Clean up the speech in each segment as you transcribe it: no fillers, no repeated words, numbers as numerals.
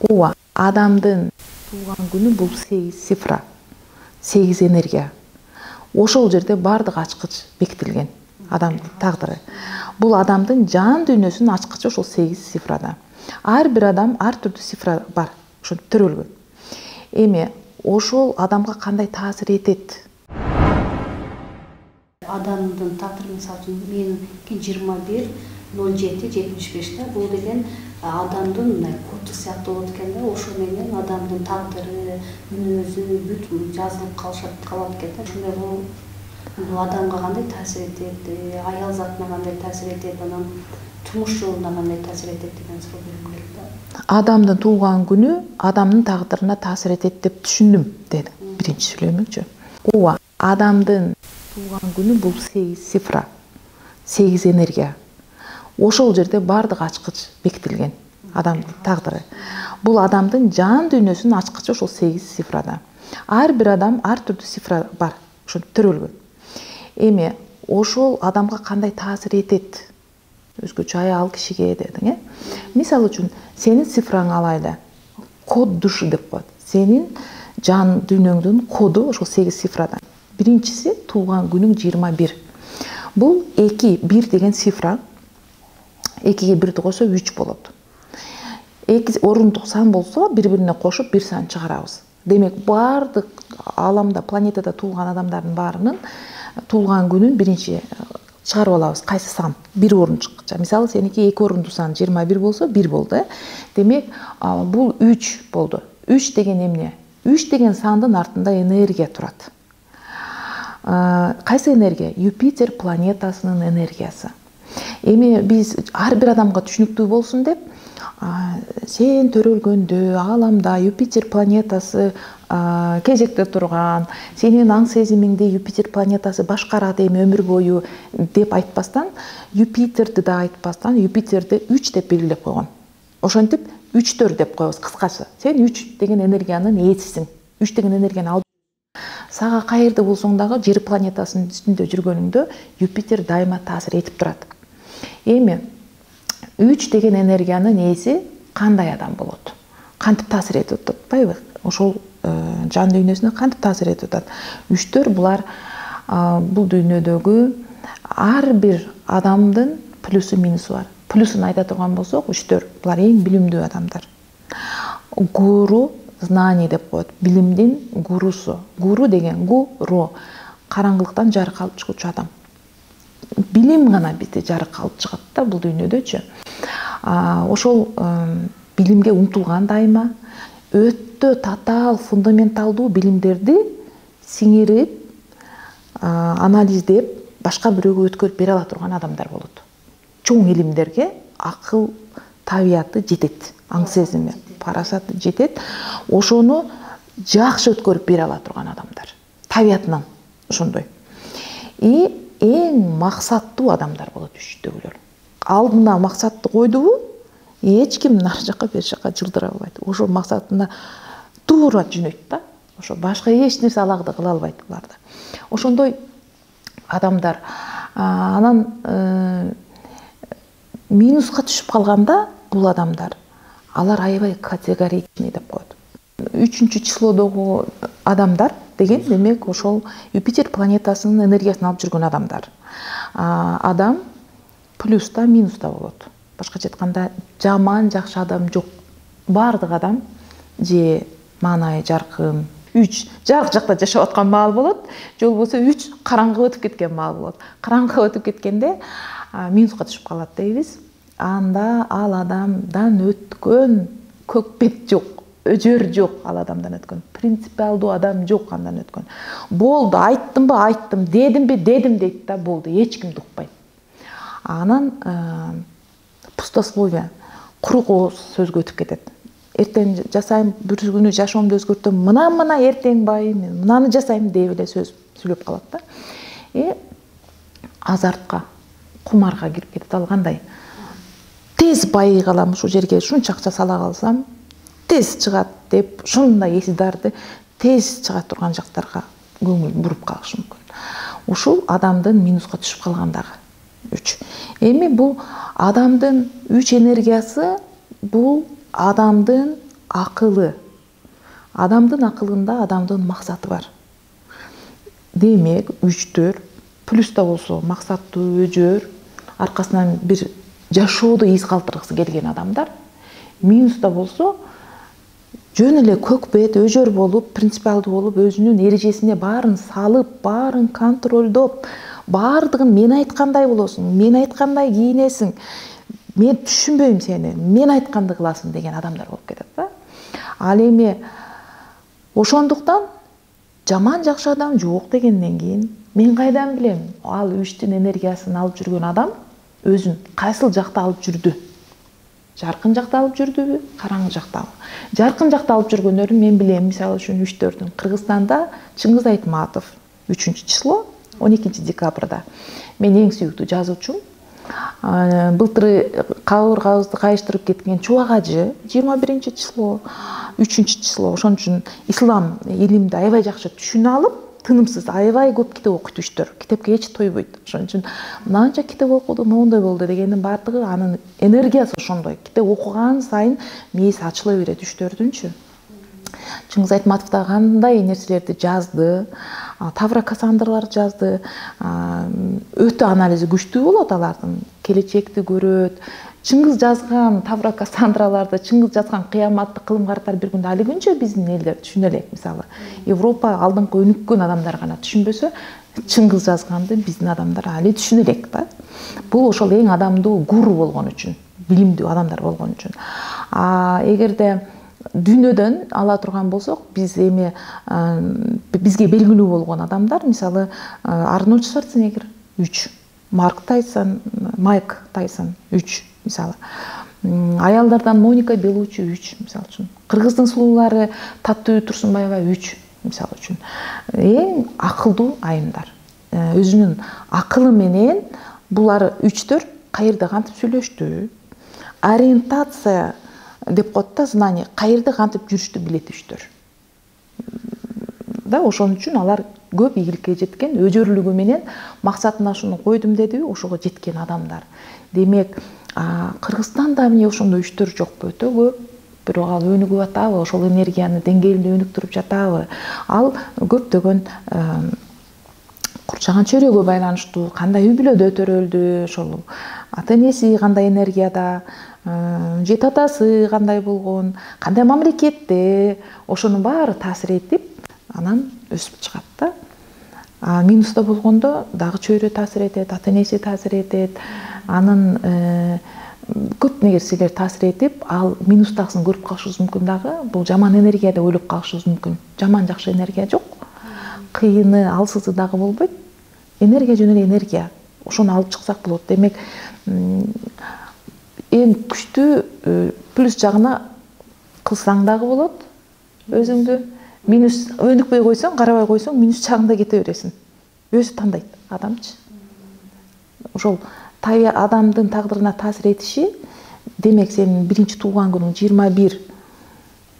ооба, адамдын туулган күнү бул 8 цифра, 8 энергия. Ошол жерде бардык ачкыч бекитилген. Адамдын тагдыры. Бул адамдын жан дүйнөсүнүн ачкычы ошол 8 цифрада. Ар бир адам ар түрдүү цифра бар, ошентип төрөлгөн. Эми ошол адамга кандай таасир этет? Адамдын тагдыры, мисалы үчүн меники 21-07-75 да, бул деген адамдын коду сыяктуу болот экен да, ошо менен адамдын тагдыры, мүнөзү бүт жазылып калат экен да. Ошондой бул адамга кандай таасир этет, аял затына кандай таасир этет, анан турмуш жолуна кандай таасир этет деген суроо берим келди да. Адамдын туулган күнү адамдын тагдырына таасир этет деп түшүндүм деди биринчи сүйлөмөкчү. Ооба, адамдын туулган күнү бул 8 цифра, 8 энергия. Ошол жерде бардык ачкыч бекитилген. Адамдын тагдыры. Бул адамдын жан дүйнөсүнүн ачкычы ошол 8 цифрада. Ар бир адам ар түрдүү цифра бар, ошентип төрөлгөн. Эми ошол адамга кандай таасир этет? Өзгөчө аял кишиге дедиң, э? Мисалы үчүн, сенин цифраң алайлы. Код души деп коет. Сенин жан дүйнөңдүн коду ошол 8 цифрада. Биринчиси туулган күнүң 21. Бул 2, 1 деген цифра. 2ге 1 кошсо 3 болот. 2 орундук сан болсо, бири-бирине кошуп 1 сан чыгарабыз. Демек, бардык аламда, планетада туулган адамдардын баарынын туулган күнүн биринчи чыгарып алабыз. Кайсы сан? 1 орун чыкча. Мисалы, сеники 2 орундуу сан 21 болсо, 1 болду, э? Демек, бул 3 болду. 3 деген эмне? 3 деген сандын артында энергия турат. Кайсы энергия? Юпитер планетасынын энергиясы. Эми биз ар бир адамга түшүнүктүү болсун деп, сен төрөлгөндө аламда Юпитер планетасы кезекте турган, сенин аң сезимиңди Юпитер планетасы башкарат эми өмүр бою деп айтпастан, Юпитерди да айтпастан, Юпитерди 3 деп белгилеп койгон. Ошентип 3-төр деп коебуз кыскасы. Сен 3 деген энергиянын ээсисиң. 3 деген энергияны алып. Сага кайерде болсоң дагы жер планетасынын үстүндө жүргөнүңдө Юпитер дайыма таасир этип турат. Эми 3 деген энергиянын ээси кандай адам болот? Кантип таасир этип атпайбы? Ошол жан дүйнөсүнө кантип таасир этип атат? 3-төр булар бул дүйнөдөгү ар бир адамдын плюсу минусу бар. Плюсун айта турган болсок, 3-төр булар эң билимдүү адамдар. Гуру знание деп коет. Билимдин гурусу. Гуру деген гуру. Караңгылыктан жарык алып чыгуучу адам. Билим гана бизди жарык алып чыгат да бул дүйнөдөчү. Ошол билимге умтулган дайыма, өтө татаал, фундаменталдуу билимдерди сиңирип, анализдеп, башка бирөөгө өткөрүп бере ала турган адамдар болот. Чоң илимдерге акыл, табияты жетет, аң сезими, парасаты жетет. Ошону жакшы өткөрүп бере ала турган адамдар. Табиятынан ошондой. И эң максаттуу адамдар болот 3-төгүлөр. Алдына максатты койдубу, эч ким нары жака бери жака жылдыра албайт. Ошо максатына туура жөнөйт да. Ошо башка эч нерсе алагда кыла албайт буларды. Ошондой адамдар анан минуска түшүп калганда бул адамдар, алар аябай категоричный деп коет. 3-чү числодогу адамдар деген, демек, ошол Юпитер планетасынын энергиясын алып жүргөн адамдар. Адам плюста, минуста болот. Башкача айтканда, жаман, жакшы адам жок. Бардык адам же маанай жаркын, 3 жарык жакта жашап аткан маал болот, же болбосо 3 караңгы өтүп кеткен маал болот. Караңгы өтүп кеткенде минуска түшүп калат дейбиз. Анда ал адамдан өткөн көкпет жок. Өжөр жок ал адамдан өткөн. Принципиалдуу адам жок андан өткөн. Болду, айттымбы, айттым, дедимби, дедим дейт да, болду. Эч кимди укпайт. Анан пустословие, куру сөзгө өтүп кетет. Эртең жасайм, бир күнү жашоомду өзгөртөм, мына эртең байым, мынаны жасайм деп эле сөз сүйлөп калат да. Азартка, кумарга кирип кетет. Ал кандай? Тез байый калам, ушу жерге шунча акча сала калсам, тез чыгат деп, ушундай эсидарды тез чыга турган жактарга көңүл буруп калышы мүмкүн. Ушул адамдын минуска түшүп калгандагы 3. Эми бул адамдын 3 энергиясы, бул адамдын акылы. Адамдын акылында адамдын максаты бар. Демек, 3-4 плюс да болсо максаттуу өжөр, аркасынан бир жашоодо из калтыргысы келген адамдар. Минус да болсо жөн эле көк бет өжөр болуп, принципиалдуу болуп, өзүнүн эрежесине баарын салып, баарын контролдоп, баардыгын мен айткандай болосуң, мен айткандай кийинесиң, мен түшүнбөйм сени, мен айтканды кыласың деген адамдар болуп кетет да. Ал эми ошондуктан жаман жакшы адам жок дегенден кийин мен кайдан билем, ал 3-түн энергиясын алып жүргөн адам өзүн кайсыл жакта алып жүрдү? Жаркын жакта алып жүрдүбү, караңгы жактабы? Жаркын жакта алып жүргөндөрүн мен билем. Мисалы үчүн 3-4-ün Кыргызстанда Чыңгыз Айтматов 3-число 12 декабрда. Мен эң сүйүктүү жазуучум. Былтыры кабыр кабызды кайыштырып кеткен Чубак ажы 21-число, 3-число. Ошон үчүн ислам илимди аябай жакшы түшүнө алып, тынымсыз аябай көп китеп окуйт 3-4. Китепке эч тойбойт. Ошон үчүн мынанча китеп окудум, моундай болду дегенин баардыгы анын энергиясы ошондой. Китеп окуган сайын мээси ачыла берет 3-4-үнчү. Чыңгыз Айтматов да кандай нерселерди жазды, Тавра Кассандраларды жазды. Өтө анализи күчтүү болот алардын, келечекти көрөт. Чыңгыз жазган Тавра Кассандраларды, Чыңгыз жазган кыяматты кылым каратар бир күндө али күнчө биздин элдер түшүнө элек. Мисалы, Европа алдыңкы өнүккөн адамдар гана түшүнбөсө, Чыңгыз жазганды биздин адамдар али түшүнө элек да. Бул ошол эң адамдуу гуру болгон үчүн, билимдүү адамдар болгон үчүн. Эгерде дүйнөдөн ала турган болсок, биз эми бизге белгилүү болгон адамдар, мисалы, Арнольд Шварценеггер 3, Майк Тайсон 3, мисалы. Аялдардан Моника Белучи 3, мисалы үчүн. Кыргыздын сулуулары Таттуу Турсунбаева 3, мисалы үчүн. Эң акылдуу айымдар. Өзүнүн акылы менен булар 3-4 каерде кантип сүйлөштү, ориентация деп коет да, знание, каерде кантип жүрүштү билет 3-4. Да, ошон үчүн алар көп ийгиликке жеткен, өжөрлүгү менен максатына ушуну койдум деди, ошого жеткен адамдар. Демек, Кыргызстанда эмне ошондой 3-4 жокпу, өтө көп. Бирок ал өнүгүп атабы, ошол энергияны деңгээлинде өнүктүрүп жатабы? Ал көптөгөн курчаган чөйрөгө байланыштуу, кандай үй бүлөдө төрөлдү, ошол ата-энеси кандай энергияда, жет атасы кандай болгон, кандай мамлекетте, ошонун баары таасир этип, анан өсүп чыгат да. Минуста болгондо дагы чөйрө таасир этет, ата-энеси таасир этет, анын көп нерселер таасир этип, ал минустагысын көрүп калышыбыз мүмкүн дагы. Бул жаман энергияда ойлоп калышыбыз мүмкүн. Жаман жакшы энергия жок. Кыйыны, алсызы дагы болбойт. Энергия жөн эле энергия. Ошону алып чыксак болот. Демек, эң күчтүү плюс жагына кылсаң дагы болот өзүңдү. Минус өнүкпөй койсоң, карабай койсоң, минус жагында кете бересиң. Өзү тандайт адамчы. Ошол адамдын тагдырына таасир этиши, демек сенин биринчи туулган күнүң 21,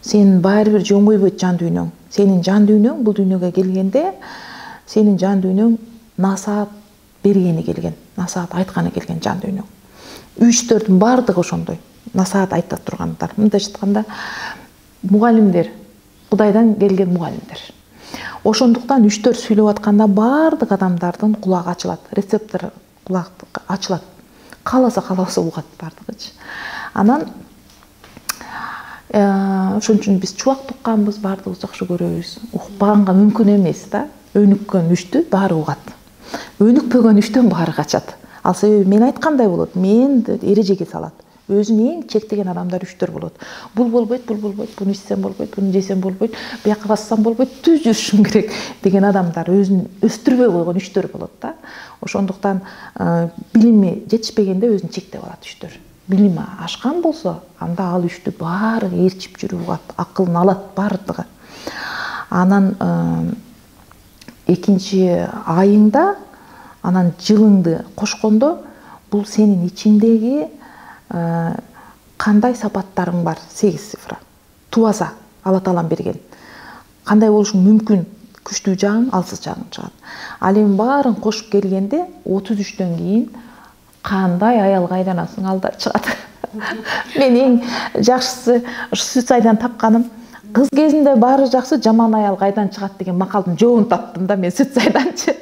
сенин баары бир жөн койбойт жан дүйнөң. Сенин жан дүйнөң бул дүйнөгө келгенде, сенин жан дүйнөң насаат бергени келген, насаат айтканы келген жан дүйнөң. 3-4-ün баардыгы ошондой. Насаат айта тургандар. Мындайча айтканда, мугалимдер, Кудайдан келген мугалимдер. Ошондуктан 3-4 сүйлөп атканда баардык адамдардын кулагы ачылат, рецептор кулак ачылат. Кааласа угат баардыгычы. Анан ошон үчүн биз чубак тукканбыз, баардыгыбыз жакшы көрөбүз. Укпаганга мүмкүн эмес да. Өнүккөн 3-тү баары угат. Өнүкпөгөн 3-төн баары качат. Ал себеби мен айткандай болот, мен эрежеге салат. Өзүн эң чектеген адамдар 3-4 болот. Бул болбойт, буну ичсем болбойт, буну жесем болбойт, бияка бассам болбойт, түз жүрүшүм керек деген адамдар өзүн өстүрбөй койгон 3-4 болот да. Ошондуктан билими жетишпегенде өзүн чектеп алат 3-4. Билими ашкан болсо, анда ал 3-тү баары ээрчип жүрүп угат, акылын алат баардыгы. Анан экинчи айыңда, анан жылыңды кошкондо, бул сенин ичиңдеги кандай сапаттарың бар, 8 цифра. Тубаса Алла Таалам берген. Кандай болушуң мүмкүн, күчтүү жагың, алсыз жагың чыгат. Ал эми баарын кошуп келгенде 33-төн кийин кандай аялга айланасың алда чыгат. Мен эң жакшысы сүт сайдан тапканым, кыз кезинде баары жакшы, жаман аял кайдан чыгат деген макалдын жообун таптым да мен сүт сайданчы.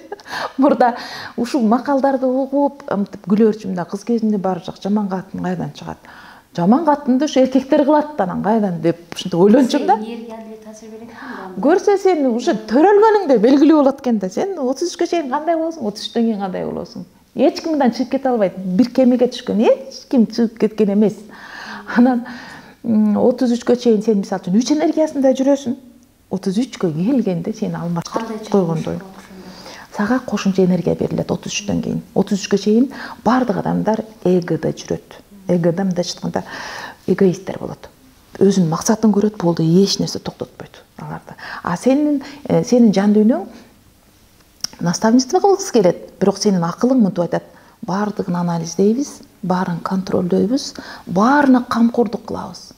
Мурда ушул макалдарды угуп, күлөрчүм да, кыз кезинде баары жакшы, жаман катын кайдан чыгат? Жаман катынды ушу эркектер кылат да, анан кайдан деп ушинтип ойлончумун да. Энергияны таасир берет экен. Көрсө сен уже төрөлгөнүңдө белгилүү болот экен да. Сен 33-кө чейин кандай болосуң, 33-төн кийин кандай болосуң? Эч ким мындан чыгып кете албайт. Бир кемеге түшкөн эч ким чыгып кеткен эмес. Анан 33-кө чейин сен мисалы үчүн 3 энергиясында жүрөсүң. 33-кө келгенде сени алмаштырып койгондой. Сага кошумча энергия берилет 33-төн кийин. 33-кө чейин бардык адамдар эгода жүрөт. Эгода мындай айтканда эгоисттер болот. Өзүнүн максатын көрөт, болду, эч нерсе токтотпойт аларды. А сенин жан дүйнөң наставничество кылгысы келет, бирок сенин акылың мынтип айтат: баардыгын анализдейбиз, баарын контролдойбуз, баарына камкордук кылабыз.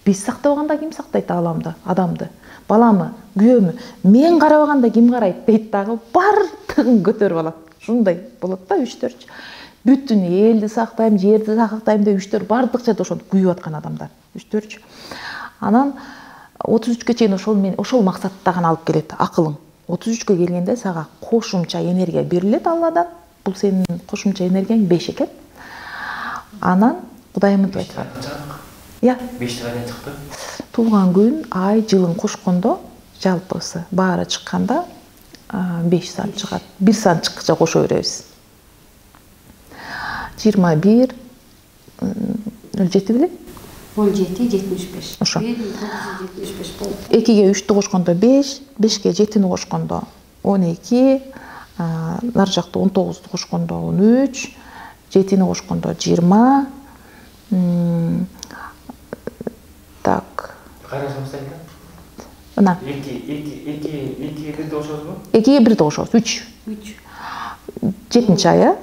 Биз сактабаганда ким сактайт ааламды, адамды? Баламы, күйөөмү? Мен карабаганда ким карайт дейт дагы, баардыгын көтөрүп алат. Ушундай болот да 3-4. Бүтүн элди сактайм, жерди сактайм деп 3-4 бардыкча да ошентип күйүп аткан адамдар. 3-4. Анан 33-кө чейин ошол максатта гана алып келет акылың. 33-кө келгенде сага кошумча энергия берилет Алладан. Бул сенин кошумча энергияң 5 экен. Анан Кудайым мынтип айткан. Я, 5 кайдан чыкты? Туулган күн, ай, жылын кошкондо, жалпысы баары чыкканда 5 сан чыгат. 1 сан чыккыча кошо беребиз. 21 07 беле? 17-75. Ошо. 975 болот. 2-ге 3-тү кошкондо 5, 5-ге 7-ни кошкондо 12, нары жакта 19-ту кошкондо 13, 7-ни кошкондо 20. Так. Карашымыз айда? Мына. 2-ге 1-де кошобузбу? 2-ге 1-де кошобуз. 3. 7-нчи ай,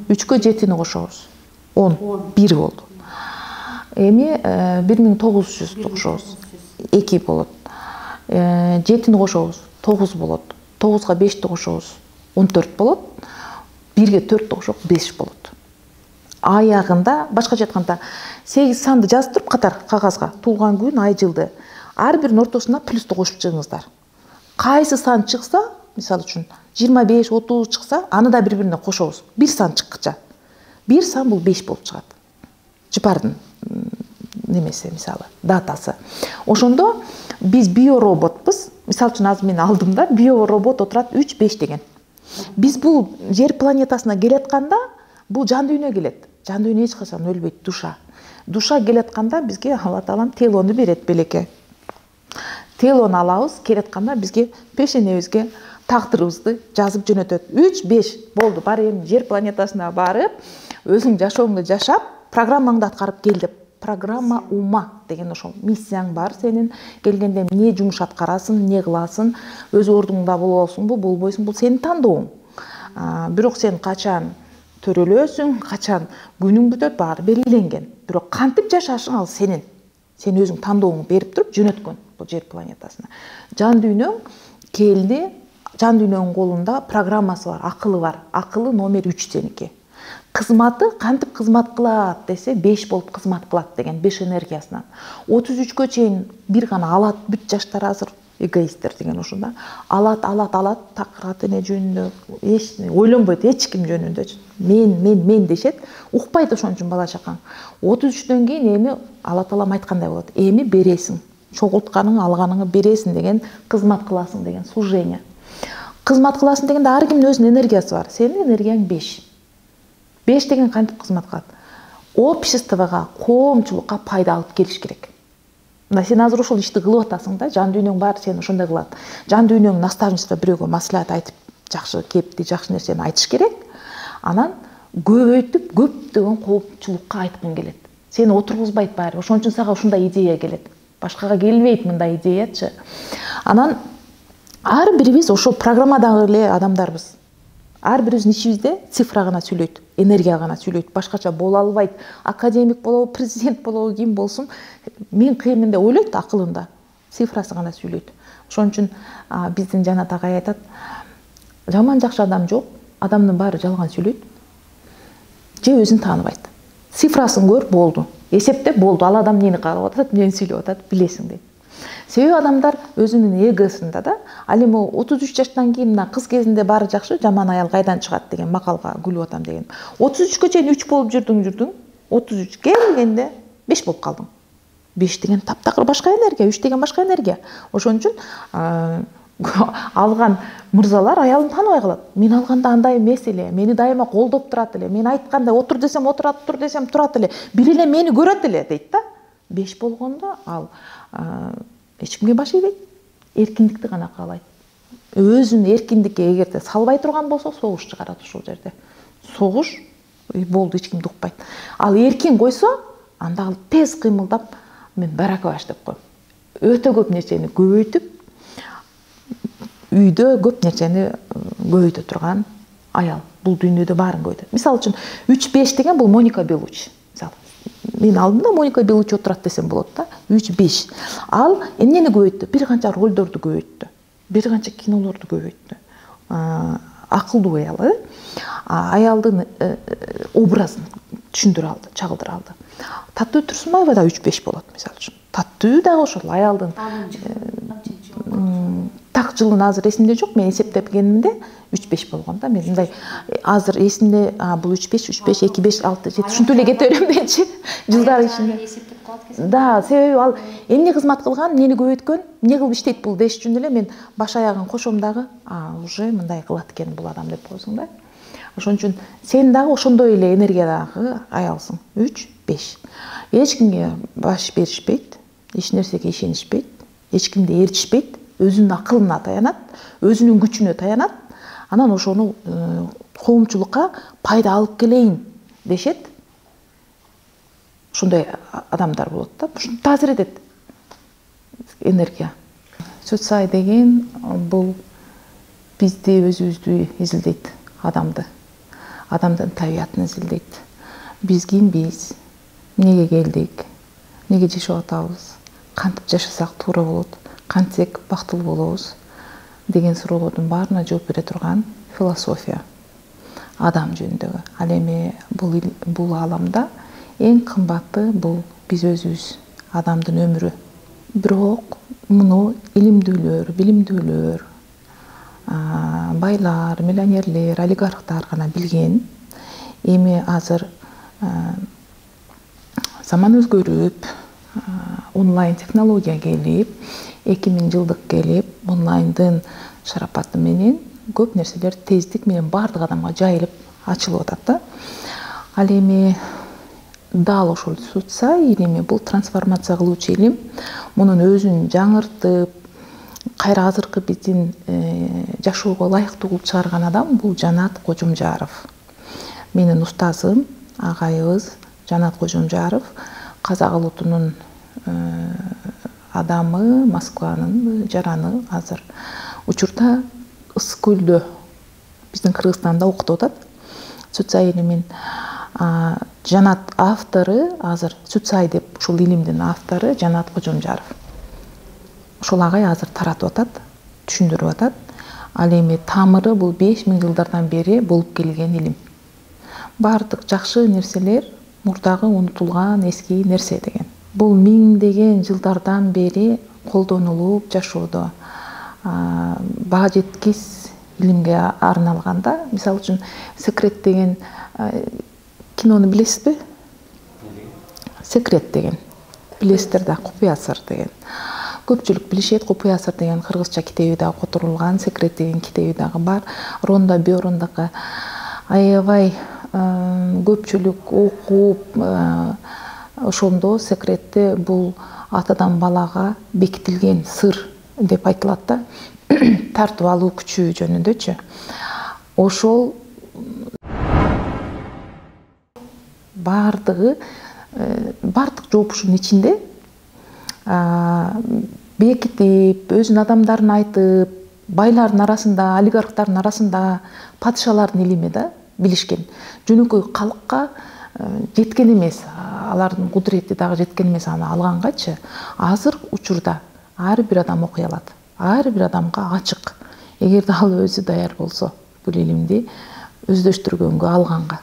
3-кө 7-ни кошобуз. 10. 1 болду. Эми 1900 кошобуз. 2 болот. 7-ни кошобуз. 9 болот. 9-га 5-ти кошобуз. 14 болот. 1-ге 4-тү кошсок 5 болот. Аягында, башкача айтканда, 8 санды жазып туруп катар кагазга, туулган күн, ай, жылды. Ар биринин ортосуна плюсту кошуп чыгыңыздар. Кайсы сан чыкса, мисалы үчүн 25, 30 чыкса, аны да бири-бирине кошобуз. 1 сан чыккыча. 1 сан бул 5 болуп чыгат. Жыпардын немеси, мисалы, датасы. Ошондо биз биороботпуз. Мисалы үчүн азыр мен алдым да, биоробот отурат 3-5 деген. Биз бул жер планетасына келатканда, бул жан дүйнө келет. Жан дүйнө эч качан өлбөйт, душа. Душа келатканда бизге Алла Таалам телону берет белекке. Телону алабыз, келатканда бизге пешенебизге тагдырыбызды жазып жөнөтөт. 3-5 болду, бар эми жер планетасына барып, өзүң жашооңду жашап, программаңды аткарып кел деп. Программа ума деген ошол миссияң бар сенин. Келгенде эмне жумуш аткарасың, эмне кыласың, өз ордуңда болосуңбу, болбойсуңбу, бул сенин тандооң. Бирок сен качан төрөлөсүң, качан күнүң бүтөт, баары белгиленген. Бирок кантип жашашың ал сенин. Сен өзүң тандооңду берип туруп жөнөткөн бул жер планетасына. Жан дүйнөң келди, жан дүйнөнүн колунда программасы бар, акылы бар. Акылы номер 3 сеники. Кызматы кантип кызмат кылат десе 5 болуп кызмат кылат деген 5 энергиясынан. 33-кө чейин бир гана алат, бүт жаштар азыр эгоисттер деген ушунда. Алат, такырат эне жөнүндө эч ойлонбойт, эч ким жөнүндө. Мен дешет. Укпайт ошон үчүн бала чакаң. 33-төн кийин эми Алла Таалам айткандай болот. Эми бересиң. Чогултканың, алганыңы бересиң деген, кызмат кыласың деген служение. Кызмат кыласың дегенде ар кимдин өзүнүн энергиясы бар. Сенин энергияң 5. 5 деген кантип кызмат кылат? Обществого, коомчулукка пайда алып келиш керек. Мына сен азыр ошол ишти кылып атасың да, жан дүйнөң баары сени ошондой кылат. Жан дүйнөң наставничество бирөөгө маслихат айтып, жакшы кепти, жакшы нерсени айтыш керек. Анан көбөйтүп, көптөгөн коомчулукка айткың келет. Сени отургузбайт баары. Ошон үчүн сага ушундай идея келет. Башкага келбейт мындай идеячы. Анан ар бирибиз ошол программадагы эле адамдарбыз. Ар бирибиздин ичибизде цифра гана сүйлөйт, энергия гана сүйлөйт, башкача боло албайт. Академик болобу, президент болобу, ким болсун, мен кыймын деп ойлойт акылында. Цифрасы гана сүйлөйт. Ошон үчүн биздин Жанат агай айтат, жаман жакшы адам жок, адамдын баары жалган сүйлөйт. Же өзүн тааныбайт. цифрасын көр, болду. Эсептеп болду. Ал адам эмнени каалап атат, эмнени сүйлөп атат, билесиң дейт. Себеби адамдар өзүнүн эгосунда да, ал эми 33 жаштан кийин мына кыз кезинде баары жакшы, жаман аял кайдан чыгат деген макалга күлүп атам деген. 33кө чейин 3 болуп жүрдүң, 33 келгенде 5 болуп калдың. 5 деген таптакыр башка энергия, 3 деген башка энергия. Ошон үчүн алган мырзалар аялын тааныбай калат. Мен алганда андай эмес эле, мени дайыма колдоп турат эле, мен айтканда отур десем отурат, тур десем турат эле, бир эле мени көрөт эле дейт да. 5 болгондо ал эч кимге баш ийбейт, эркиндикти гана каалайт. Өзүн эркиндикке эгерде салбай турган болсо, согуш чыгарат ушул жерде. Согуш болду, эч кимди укпайт. Ал эркин койсо, анда ал тез кыймылдап, мен баракабаш деп коем. Өтө көп нерсени көбөйтүп, үйдө көп нерсени көбөйтө турган аял. Бул дүйнөдө баарын көбөйтөт. Мисалы үчүн 3-5 деген бул Моника Белуччи. Мисалы, мен алдымда Моника Белуччи отурат десем болот да. 3-5. Ал эмнени көбөйттү? Бир канча ролдорду көбөйттү. Бир канча кинолорду көбөйттү. Акылдуу аял, аялдын образын түшүндүрө алды, чагылдыра алды. Таттуу Турсунбаева да 3-5 болот, мисалы үчүн. Таттуу да ошол аялдын так жылын азыр эсимде жок, мен эсептегенимде 3-5 болгон да. Мен мындай азыр эсимде бул 3-5, 3-5, 2-5, 6-7 ушинтип эле кете берем дейчи. Жылдар ичинде. Эсептеп калат кесип. Да, себеби ал эмне кызмат кылган, эмнени көбөйткөн, эмне кылып иштейт бул деш үчүн эле мен баш аягын кошом дагы, уже мындай кылат экен бул адам деп койсуң да. Ошон үчүн сен дагы ошондой эле энергиядагы аялсың. 3-5. Эч кимге баш беришпейт, эч нерсеге ишенишпейт, эч кимди ээрчишпейт, өзүнүн акылына таянат, өзүнүн күчүнө таянат. Анан ошону коомчулукка пайда алып келейин дешет. Ошондой адамдар болот да. Ушуну таасир этет энергия. Суцай деген бул бизди өзүбүздү изилдейт, адамды. Адамдын табиятын изилдейт. Биз кимбиз? Эмнеге келдик? Эмнеге жашап атабыз? Кантип жашасак туура болот? Кантсек бактылуу болобуз деген суроолордун баарына жооп бере турган философия адам жөнүндөгү. Ал эми бул ааламда эң кымбаты бул биз өзүбүз, адамдын өмүрү. Бирок муну илимдүүлөр, билимдүүлөр, байлар, миллионерлер, олигархтар гана билген. Эми азыр заман өзгөрүп, онлайн технология келип, 2000 жылдык келип, онлайндын шарапаты менен көп нерселер тездик менен баардык адамга жайылып ачылып атат да. Ал эми дал ошол Суцай илими бул трансформация кылуучу илим. Мунун өзүн жаңыртып, кайра азыркы биздин жашоого ылайыктуу кылып чыгарган адам бул Жанат Кожомжаров. Менин устазым, агайыбыз Жанат Кожомжаров, казак улутунун адамы, Москванын жараны азыр учурда Ысык көлдө, биздин Кыргызстанда окутуп атат. Суцай илимин Жанат автору азыр Суцай деп ушул илимдин автору Жанат Кожомжаров. Ошол агай азыр таратып атат, түшүндүрүп атат. Ал эми тамыры бул 5000 жылдардан бери болуп келген илим. Бардык жакшы нерселер мурдагы унутулган эски нерсе деген. Бул миңдеген жылдардан бери колдонулуп жашоодо баа жеткис илимге арналганда, мисалы үчүн Секрет деген кинону билесизби? Секрет деген. Билесиздер да, Купуя сыр деген. Көпчүлүк билишет, Купуя сыр деген кыргызча китеби дагы которулган, Секрет деген китеби дагы бар. Ронда Бёрндагы аябай көпчүлүк окуп, ошондо Секретте бул атадан балага бекитилген сыр деп айтылат да. Тартып алуу күчү жөнүндөчү. Ошол бардык жооп ушунун ичинде бекитип, өзүнүн адамдарын айтып, байлардын арасында, олигархтардын арасында падышалардын илими да билишкен. Жөнөкөй калкка жеткен эмес, алардын кудурети дагы жеткен эмес аны алгангачы. Азыр учурда ар бир адам окуй алат. Ар бир адамга ачык. Эгерде ал өзү даяр болсо, бул илимди өздөштүргөнгө, алганга.